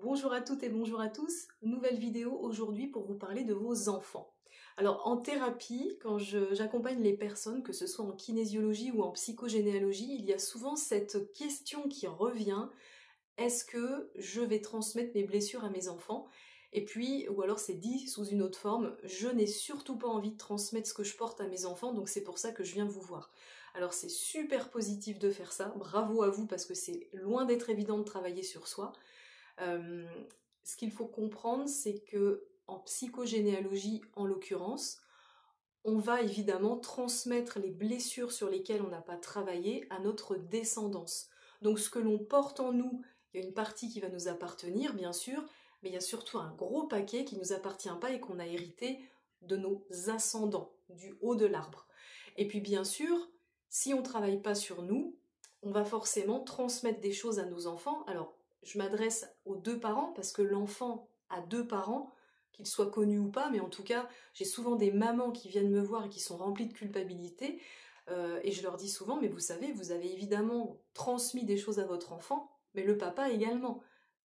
Bonjour à toutes et bonjour à tous, nouvelle vidéo aujourd'hui pour vous parler de vos enfants. Alors en thérapie, quand j'accompagne les personnes, que ce soit en kinésiologie ou en psychogénéalogie, il y a souvent cette question qui revient, est-ce que je vais transmettre mes blessures à mes enfants? Et puis, ou alors c'est dit sous une autre forme, je n'ai surtout pas envie de transmettre ce que je porte à mes enfants, donc c'est pour ça que je viens vous voir. Alors c'est super positif de faire ça, bravo à vous parce que c'est loin d'être évident de travailler sur soi. Euh, Ce qu'il faut comprendre, c'est que en psychogénéalogie, en l'occurrence, on va évidemment transmettre les blessures sur lesquelles on n'a pas travaillé à notre descendance. Donc ce que l'on porte en nous, il y a une partie qui va nous appartenir, bien sûr, mais il y a surtout un gros paquet qui ne nous appartient pas et qu'on a hérité de nos ascendants, du haut de l'arbre. Et puis bien sûr, si on ne travaille pas sur nous, on va forcément transmettre des choses à nos enfants. Alors, je m'adresse aux deux parents parce que l'enfant a deux parents, qu'ils soient connus ou pas, mais en tout cas, j'ai souvent des mamans qui viennent me voir et qui sont remplies de culpabilité, et je leur dis souvent, mais vous savez, vous avez évidemment transmis des choses à votre enfant, mais le papa également.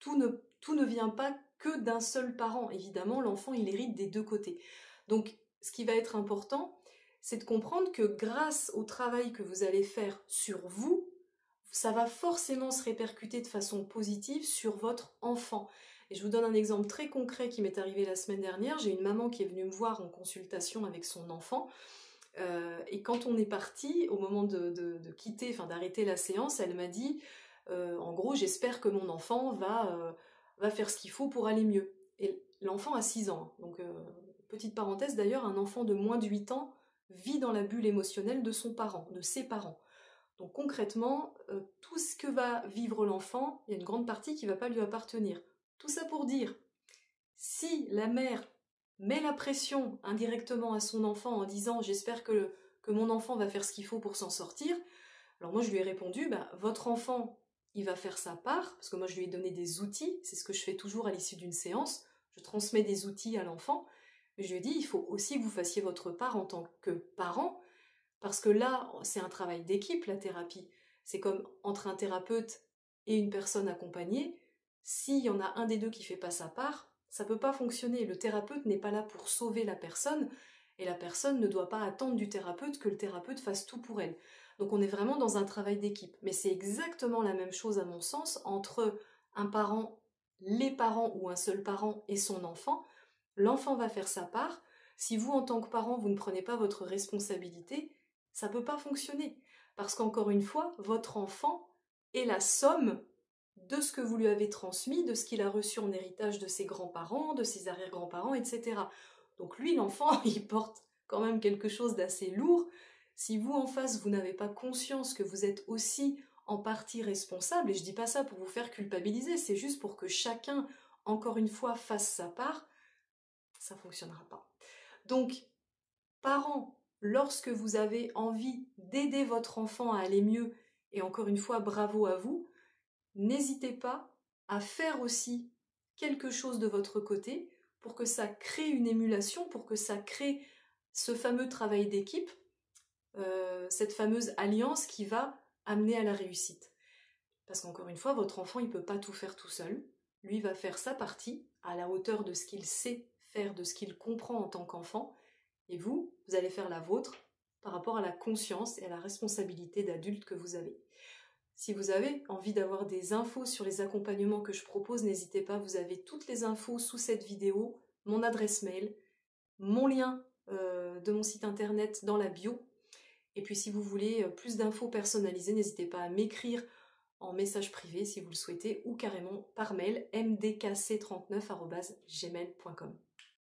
Tout ne vient pas que d'un seul parent. Évidemment, l'enfant, il hérite des deux côtés. Donc, ce qui va être important, c'est de comprendre que grâce au travail que vous allez faire sur vous, ça va forcément se répercuter de façon positive sur votre enfant. Et je vous donne un exemple très concret qui m'est arrivé la semaine dernière. J'ai une maman qui est venue me voir en consultation avec son enfant. Et quand on est parti, au moment de quitter, enfin d'arrêter la séance, elle m'a dit, en gros, j'espère que mon enfant va faire ce qu'il faut pour aller mieux. Et l'enfant a 6 ans. Donc, petite parenthèse d'ailleurs, un enfant de moins de 8 ans vit dans la bulle émotionnelle de son parent, de ses parents. Donc concrètement, tout ce que va vivre l'enfant, il y a une grande partie qui ne va pas lui appartenir. Tout ça pour dire, si la mère met la pression indirectement à son enfant en disant « j'espère que mon enfant va faire ce qu'il faut pour s'en sortir », alors moi je lui ai répondu bah, « votre enfant, il va faire sa part », parce que moi je lui ai donné des outils, c'est ce que je fais toujours à l'issue d'une séance, je transmets des outils à l'enfant, mais je lui ai dit « il faut aussi que vous fassiez votre part en tant que parent », parce que là, c'est un travail d'équipe, la thérapie. C'est comme entre un thérapeute et une personne accompagnée. S'il y en a un des deux qui ne fait pas sa part, ça ne peut pas fonctionner. Le thérapeute n'est pas là pour sauver la personne, et la personne ne doit pas attendre du thérapeute que le thérapeute fasse tout pour elle. Donc on est vraiment dans un travail d'équipe. Mais c'est exactement la même chose à mon sens entre un parent, les parents ou un seul parent et son enfant. L'enfant va faire sa part. Si vous, en tant que parent, vous ne prenez pas votre responsabilité, ça ne peut pas fonctionner. Parce qu'encore une fois, votre enfant est la somme de ce que vous lui avez transmis, de ce qu'il a reçu en héritage de ses grands-parents, de ses arrière-grands-parents, etc. Donc lui, l'enfant, il porte quand même quelque chose d'assez lourd. Si vous, en face, vous n'avez pas conscience que vous êtes aussi en partie responsable, et je ne dis pas ça pour vous faire culpabiliser, c'est juste pour que chacun, encore une fois, fasse sa part, ça ne fonctionnera pas. Donc, parents, lorsque vous avez envie d'aider votre enfant à aller mieux, et encore une fois, bravo à vous, n'hésitez pas à faire aussi quelque chose de votre côté pour que ça crée une émulation, pour que ça crée ce fameux travail d'équipe, cette fameuse alliance qui va amener à la réussite. Parce qu'encore une fois, votre enfant, il ne peut pas tout faire tout seul. Lui va faire sa partie à la hauteur de ce qu'il sait faire, de ce qu'il comprend en tant qu'enfant. Et vous allez faire la vôtre par rapport à la conscience et à la responsabilité d'adulte que vous avez. Si vous avez envie d'avoir des infos sur les accompagnements que je propose, n'hésitez pas, vous avez toutes les infos sous cette vidéo, mon adresse mail, mon lien de mon site internet dans la bio. Et puis si vous voulez plus d'infos personnalisées, n'hésitez pas à m'écrire en message privé si vous le souhaitez ou carrément par mail mdkc39@gmail.com.